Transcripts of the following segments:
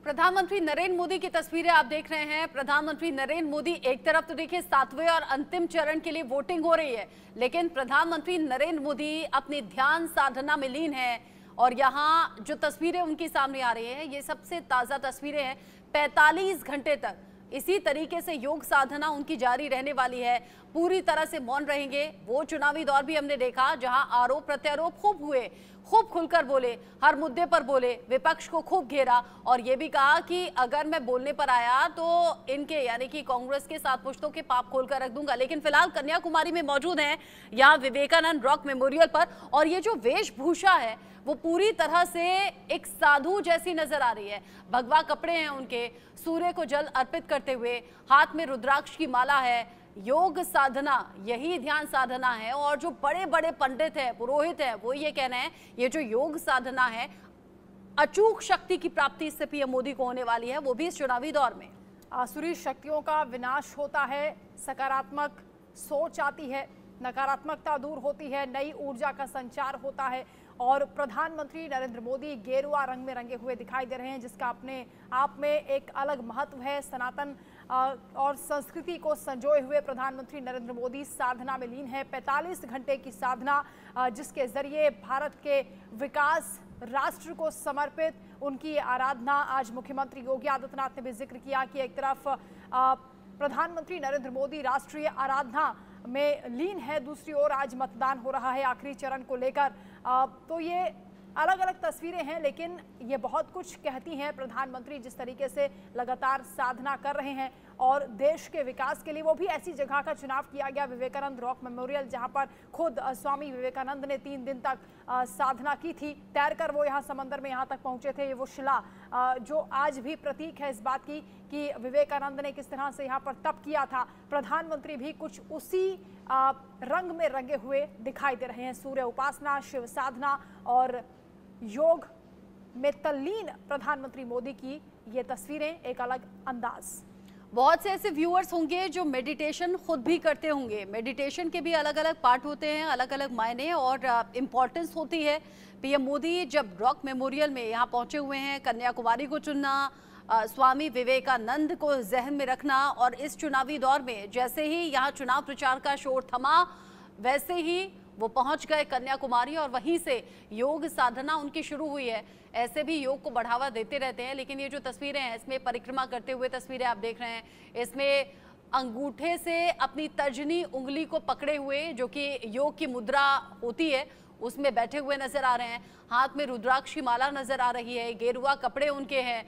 प्रधानमंत्री नरेंद्र मोदी की तस्वीरें आप देख रहे हैं। प्रधानमंत्री नरेंद्र मोदी एक तरफ तो देखिए 7वें और अंतिम चरण के लिए वोटिंग हो रही है, लेकिन प्रधानमंत्री नरेंद्र मोदी अपनी ध्यान साधना में लीन है। और यहाँ जो तस्वीरें उनकी सामने आ रही हैं, ये सबसे ताज़ा तस्वीरें हैं। 45 घंटे तक इसी तरीके से योग साधना उनकी जारी रहने वाली है। पूरी तरह से मौन रहेंगे। वो चुनावी दौर भी हमने देखा जहां आरोप प्रत्यारोप खूब हुए, खूब खुलकर बोले, हर मुद्दे पर बोले, विपक्ष को खूब घेरा और ये भी कहा कि अगर मैं बोलने पर आया तो इनके यानी कि कांग्रेस के 7 पुश्तों के पाप खोलकर रख दूंगा। लेकिन फिलहाल कन्याकुमारी में मौजूद हैं यहाँ विवेकानंद रॉक मेमोरियल पर, और ये जो वेशभूषा है वो पूरी तरह से एक साधु जैसी नजर आ रही है। भगवा कपड़े हैं उनके, सूर्य को जल अर्पित करते हुए, हाथ में रुद्राक्ष की माला है। योग साधना यही ध्यान साधना है। और जो बड़े बड़े पंडित हैं, पुरोहित हैं, वो ये कहना है ये जो योग साधना है अचूक शक्ति की प्राप्ति इससे पीएम मोदी को होने वाली है, वो भी इस चुनावी दौर में। आसुरी शक्तियों का विनाश होता है, सकारात्मक सोच आती है, नकारात्मकता दूर होती है, नई ऊर्जा का संचार होता है। और प्रधानमंत्री नरेंद्र मोदी गेरुआ रंग में रंगे हुए दिखाई दे रहे हैं, जिसका अपने आप में एक अलग महत्व है। सनातन और संस्कृति को संजोए हुए प्रधानमंत्री नरेंद्र मोदी साधना में लीन है। 45 घंटे की साधना, जिसके जरिए भारत के विकास, राष्ट्र को समर्पित उनकी आराधना। आज मुख्यमंत्री योगी आदित्यनाथ ने भी जिक्र किया कि एक तरफ प्रधानमंत्री नरेंद्र मोदी राष्ट्रीय आराधना में लीन है, दूसरी ओर आज मतदान हो रहा है आखिरी चरण को लेकर। तो ये अलग अलग तस्वीरें हैं, लेकिन ये बहुत कुछ कहती हैं। प्रधानमंत्री जिस तरीके से लगातार साधना कर रहे हैं और देश के विकास के लिए, वो भी ऐसी जगह का चुनाव किया गया विवेकानंद रॉक मेमोरियल, जहां पर खुद स्वामी विवेकानंद ने 3 दिन तक साधना की थी। तैरकर वो यहाँ समंदर में यहाँ तक पहुंचे थे। ये वो शिला जो आज भी प्रतीक है इस बात की कि विवेकानंद ने किस तरह से यहाँ पर तप किया था। प्रधानमंत्री भी कुछ उसी रंग में रंगे हुए दिखाई दे रहे हैं। सूर्य उपासना, शिव साधना और योग में तल्लीन प्रधानमंत्री मोदी की ये तस्वीरें, एक अलग अंदाज। बहुत से ऐसे व्यूअर्स होंगे जो मेडिटेशन खुद भी करते होंगे। मेडिटेशन के भी अलग अलग पार्ट होते हैं, अलग अलग मायने और इम्पोर्टेंस होती है। पीएम मोदी जब रॉक मेमोरियल में यहाँ पहुंचे हुए हैं, कन्याकुमारी को चुनना, स्वामी विवेकानंद को जहन में रखना, और इस चुनावी दौर में जैसे ही यहाँ चुनाव प्रचार का शोर थमा, वैसे ही वो पहुंच गए कन्याकुमारी और वहीं से योग साधना उनकी शुरू हुई है। ऐसे भी योग को बढ़ावा देते रहते हैं। लेकिन ये जो तस्वीरें हैं, इसमें परिक्रमा करते हुए तस्वीरें आप देख रहे हैं। इसमें अंगूठे से अपनी तर्जनी उंगली को पकड़े हुए, जो कि योग की मुद्रा होती है, उसमें बैठे हुए नजर आ रहे हैं। हाथ में रुद्राक्ष की माला नजर आ रही है, गेरुआ कपड़े उनके हैं।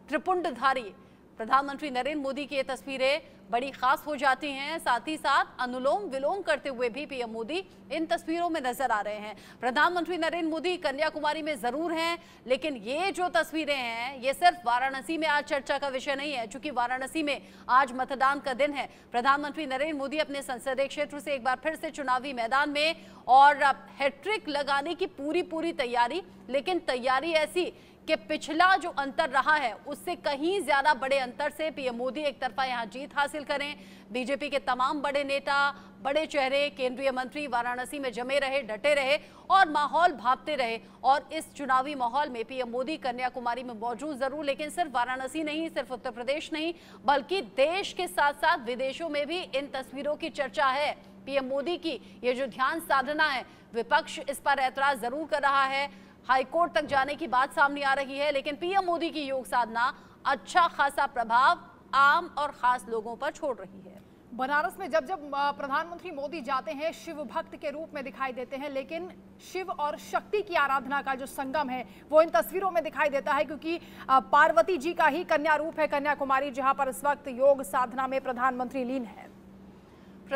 त्रिपुंडधारी प्रधानमंत्री नरेंद्र मोदी की ये तस्वीरें बड़ी खास हो जाती हैं। साथ ही साथ अनुलोम विलोम करते हुए भी पीएम मोदी इन तस्वीरों में नजर आ रहे हैं। प्रधानमंत्री नरेंद्र मोदी कन्याकुमारी में जरूर हैं, लेकिन ये जो तस्वीरें हैं ये सिर्फ वाराणसी में आज चर्चा का विषय नहीं है, क्योंकि वाराणसी में आज मतदान का दिन है। प्रधानमंत्री नरेंद्र मोदी अपने संसदीय क्षेत्र से एक बार फिर से चुनावी मैदान में, और हैट्रिक लगाने की पूरी तैयारी। लेकिन तैयारी ऐसी कि पिछला जो अंतर रहा है उससे कहीं ज्यादा बड़े अंतर से पीएम मोदी एक तरफा यहां जीत हासिल करें। बीजेपी के तमाम बड़े नेता, बड़े चेहरे, केंद्रीय मंत्री वाराणसी में जमे रहे, डटे रहे और माहौल भांपते रहे। और इस चुनावी माहौल में पीएम मोदी कन्याकुमारी में मौजूद जरूर, लेकिन सिर्फ वाराणसी नहीं, सिर्फ उत्तर प्रदेश नहीं, बल्कि देश के साथ साथ विदेशों में भी इन तस्वीरों की चर्चा है। पीएम मोदी की ये जो ध्यान साधना है, विपक्ष इस पर ऐतराज जरूर कर रहा है, हाईकोर्ट तक जाने की बात सामने आ रही है, लेकिन पीएम मोदी की योग साधना अच्छा खासा प्रभाव आम और खास लोगों पर छोड़ रही है। बनारस में जब जब प्रधानमंत्री मोदी जाते हैं, शिव भक्त के रूप में दिखाई देते हैं, लेकिन शिव और शक्ति की आराधना का जो संगम है वो इन तस्वीरों में दिखाई देता है, क्योंकि पार्वती जी का ही कन्या रूप है कन्याकुमारी, जहां पर इस वक्त योग साधना में प्रधानमंत्री लीन है।